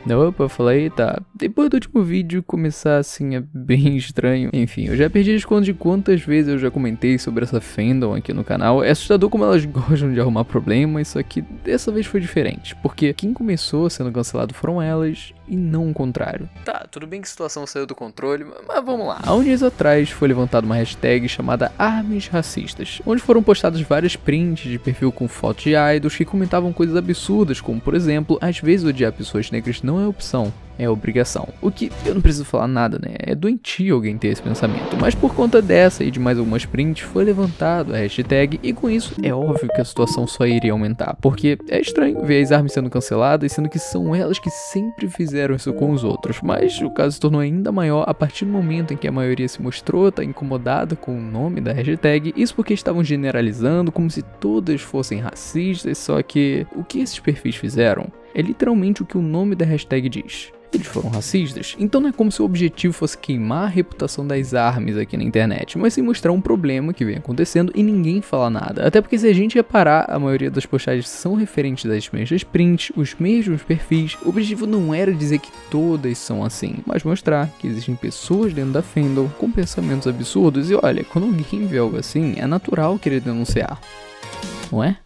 Opa, eu falei, tá. Depois do último vídeo começar assim é bem estranho. Enfim, eu já perdi as contas de quantas vezes eu já comentei sobre essa fandom aqui no canal. É assustador como elas gostam de arrumar problemas, só que dessa vez foi diferente. Porque quem começou sendo cancelado foram elas e não o contrário. Tá, tudo bem que a situação saiu do controle, mas vamos lá. Há uns dias atrás foi levantada uma hashtag chamada Armes Racistas, onde foram postadas várias prints de perfil com fotos de idols que comentavam coisas absurdas, como por exemplo, às vezes odiar pessoas negras não é opção, é obrigação. O que eu não preciso falar nada, né? É doentio alguém ter esse pensamento. Mas por conta dessa e de mais algumas prints, foi levantado a hashtag e com isso é óbvio que a situação só iria aumentar. Porque é estranho ver as armas sendo canceladas, sendo que são elas que sempre fizeram isso com os outros. Mas o caso se tornou ainda maior a partir do momento em que a maioria se mostrou tá incomodada com o nome da hashtag. Isso porque estavam generalizando como se todas fossem racistas, só que o que esses perfis fizeram é literalmente o que o nome da hashtag diz. Eles foram racistas, então não é como se o objetivo fosse queimar a reputação das armas aqui na internet, mas sim mostrar um problema que vem acontecendo e ninguém fala nada. Até porque se a gente reparar, a maioria das postagens são referentes às mesmas prints, os mesmos perfis. O objetivo não era dizer que todas são assim, mas mostrar que existem pessoas dentro da fandom com pensamentos absurdos e olha, quando alguém vê algo assim, é natural querer denunciar, não é?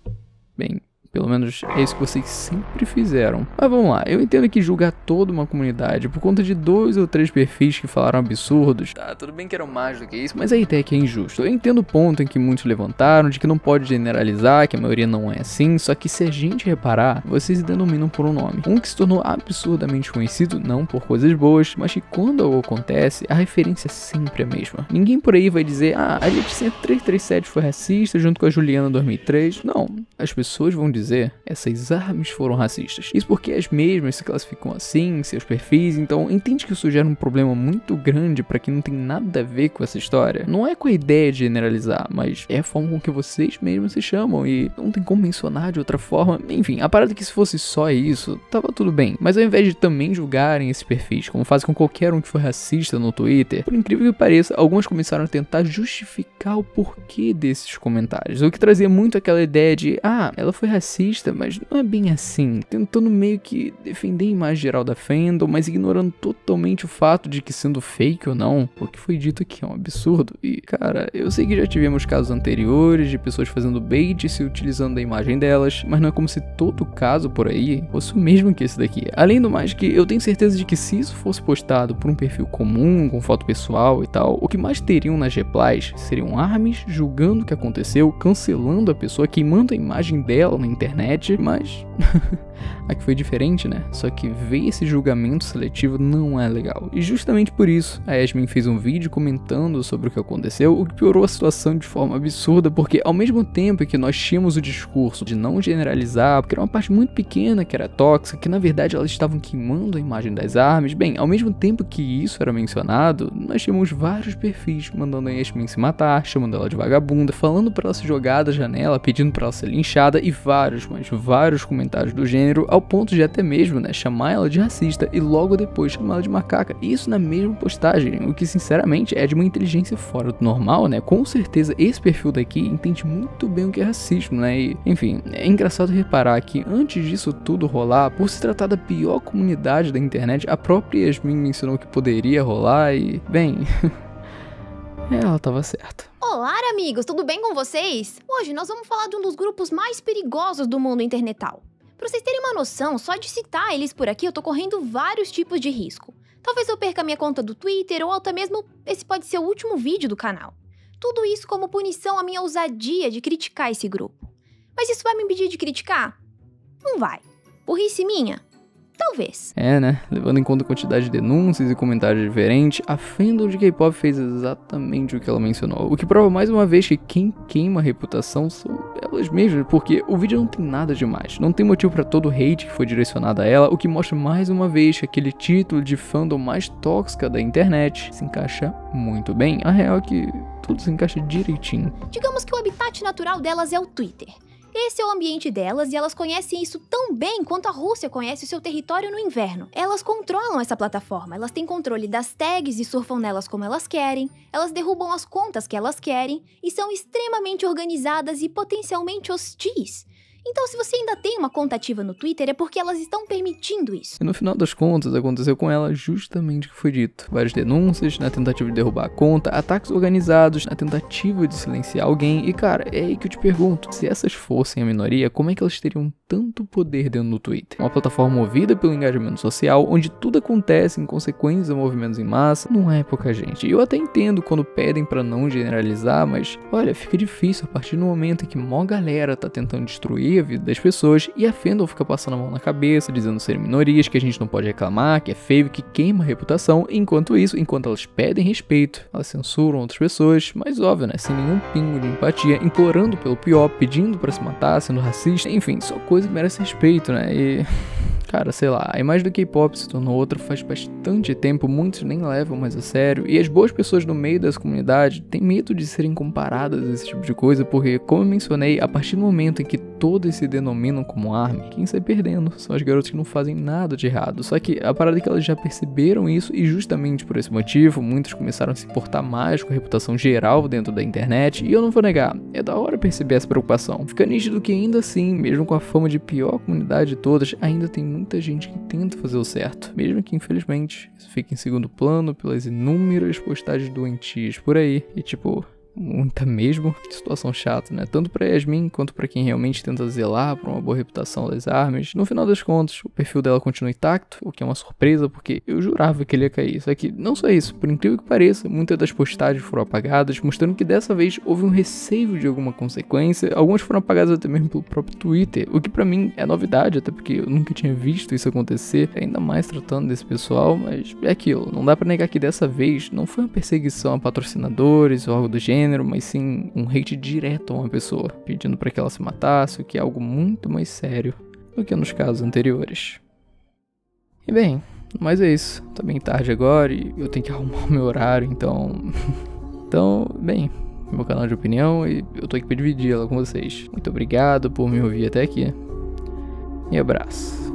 Bem, pelo menos é isso que vocês sempre fizeram. Mas vamos lá, eu entendo que julgar toda uma comunidade por conta de 2 ou 3 perfis que falaram absurdos, tá, tudo bem que eram mais do que isso, mas a ideia é que é injusto. Eu entendo o ponto em que muitos levantaram, de que não pode generalizar, que a maioria não é assim, só que se a gente reparar, vocês se denominam por um nome. Um que se tornou absurdamente conhecido, não por coisas boas, mas que quando algo acontece, a referência é sempre a mesma. Ninguém por aí vai dizer, a Letícia 337 foi racista junto com a Juliana 2003. Não, as pessoas vão dizer, essas armas foram racistas. Isso porque as mesmas se classificam assim em seus perfis, então entende que isso gera um problema muito grande pra quem não tem nada a ver com essa história. Não é com a ideia de generalizar, mas é a forma com que vocês mesmos se chamam e não tem como mencionar de outra forma. Enfim, a parada é que se fosse só isso, tava tudo bem. Mas ao invés de também julgarem esses perfis, como fazem com qualquer um que foi racista no Twitter, por incrível que pareça, alguns começaram a tentar justificar o porquê desses comentários, o que trazia muito aquela ideia de, ela foi racista, mas não é bem assim, tentando meio que defender a imagem geral da fandom, mas ignorando totalmente o fato de que sendo fake ou não, o que foi dito aqui é um absurdo. E cara, eu sei que já tivemos casos anteriores de pessoas fazendo bait e se utilizando da imagem delas, mas não é como se todo caso por aí fosse o mesmo que esse daqui. Além do mais que eu tenho certeza de que se isso fosse postado por um perfil comum, com foto pessoal e tal, o que mais teriam nas replies seriam armes julgando o que aconteceu, cancelando a pessoa, queimando a imagem dela na internet, mas aqui foi diferente, né? Só que ver esse julgamento seletivo não é legal. E justamente por isso, a Yasmin fez um vídeo comentando sobre o que aconteceu, o que piorou a situação de forma absurda, porque ao mesmo tempo que nós tínhamos o discurso de não generalizar, porque era uma parte muito pequena que era tóxica, que na verdade elas estavam queimando a imagem das armas, bem, ao mesmo tempo que isso era mencionado, nós tínhamos vários perfis mandando a Yasmin se matar, chamando ela de vagabunda, falando pra ela se jogar da janela, pedindo pra ela ser linchada e vários comentários do gênero, ao ponto de até mesmo, né, chamar ela de racista e logo depois chamar ela de macaca. Isso na mesma postagem, o que sinceramente é de uma inteligência fora do normal, né? Com certeza esse perfil daqui entende muito bem o que é racismo, né? E, enfim, é engraçado reparar que antes disso tudo rolar, por se tratar da pior comunidade da internet, a própria Yasmin mencionou que poderia rolar e, bem, ela tava certa. Olá, amigos, tudo bem com vocês? Hoje nós vamos falar de um dos grupos mais perigosos do mundo internetal. Pra vocês terem uma noção, só de citar eles por aqui eu tô correndo vários tipos de risco. Talvez eu perca minha conta do Twitter ou até mesmo esse pode ser o último vídeo do canal. Tudo isso como punição à minha ousadia de criticar esse grupo. Mas isso vai me impedir de criticar? Não vai. Burrice minha? Talvez. É, né? Levando em conta a quantidade de denúncias e comentários diferentes, a fandom de K-pop fez exatamente o que ela mencionou. O que prova mais uma vez que quem queima a reputação são elas mesmas, porque o vídeo não tem nada demais. Não tem motivo pra todo o hate que foi direcionado a ela, o que mostra mais uma vez que aquele título de fandom mais tóxica da internet se encaixa muito bem. A real é que tudo se encaixa direitinho. Digamos que o habitat natural delas é o Twitter. Esse é o ambiente delas e elas conhecem isso tão bem quanto a Rússia conhece o seu território no inverno. Elas controlam essa plataforma, elas têm controle das tags e surfam nelas como elas querem, elas derrubam as contas que elas querem e são extremamente organizadas e potencialmente hostis. Então, se você ainda tem uma conta ativa no Twitter, é porque elas estão permitindo isso. E no final das contas, aconteceu com ela justamente o que foi dito. Várias denúncias na tentativa de derrubar a conta, ataques organizados na tentativa de silenciar alguém. E cara, é aí que eu te pergunto, se essas fossem a minoria, como é que elas teriam tanto poder dentro do Twitter? Uma plataforma movida pelo engajamento social, onde tudo acontece em consequência a movimentos em massa, não é pouca gente. E eu até entendo quando pedem pra não generalizar, mas olha, fica difícil a partir do momento em que mó galera tá tentando destruir a vida das pessoas e a Fandom fica passando a mão na cabeça, dizendo serem minorias, que a gente não pode reclamar, que é feio, que queima a reputação. Enquanto isso, enquanto elas pedem respeito, elas censuram outras pessoas, mas óbvio, né, sem nenhum pingo de empatia, implorando pelo pior, pedindo pra se matar, sendo racista, enfim, só coisa que merece respeito, né, e... Cara, sei lá, a imagem do K-pop se tornou outra faz bastante tempo, muitos nem levam mais a sério, e as boas pessoas no meio dessa comunidade têm medo de serem comparadas a esse tipo de coisa, porque, como eu mencionei, a partir do momento em que todos se denominam como ARMY, quem sai perdendo são as garotas que não fazem nada de errado. Só que a parada é que elas já perceberam isso, e justamente por esse motivo, muitos começaram a se importar mais com a reputação geral dentro da internet, e eu não vou negar, é da hora perceber essa preocupação. Fica nítido que ainda assim, mesmo com a fama de pior comunidade de todas, ainda tem muita gente que tenta fazer o certo, mesmo que infelizmente isso fique em segundo plano pelas inúmeras postagens doentias por aí, e tipo, muita mesmo, que situação chata, né? Tanto pra Yasmin quanto pra quem realmente tenta zelar por uma boa reputação das ARMYs. No final das contas, o perfil dela continua intacto, o que é uma surpresa, porque eu jurava que ele ia cair. Só que não só isso, por incrível que pareça, muitas das postagens foram apagadas, mostrando que dessa vez houve um receio de alguma consequência. Algumas foram apagadas até mesmo pelo próprio Twitter, o que pra mim é novidade, até porque eu nunca tinha visto isso acontecer, ainda mais tratando desse pessoal, mas é aquilo, não dá pra negar que dessa vez não foi uma perseguição a patrocinadores ou algo do gênero, mas sim um hate direto a uma pessoa, pedindo para que ela se matasse, o que é algo muito mais sério do que nos casos anteriores. E bem, mas é isso, tá bem tarde agora e eu tenho que arrumar o meu horário, então... bem, meu canal de opinião e eu tô aqui pra dividir ela com vocês. Muito obrigado por me ouvir até aqui e abraço.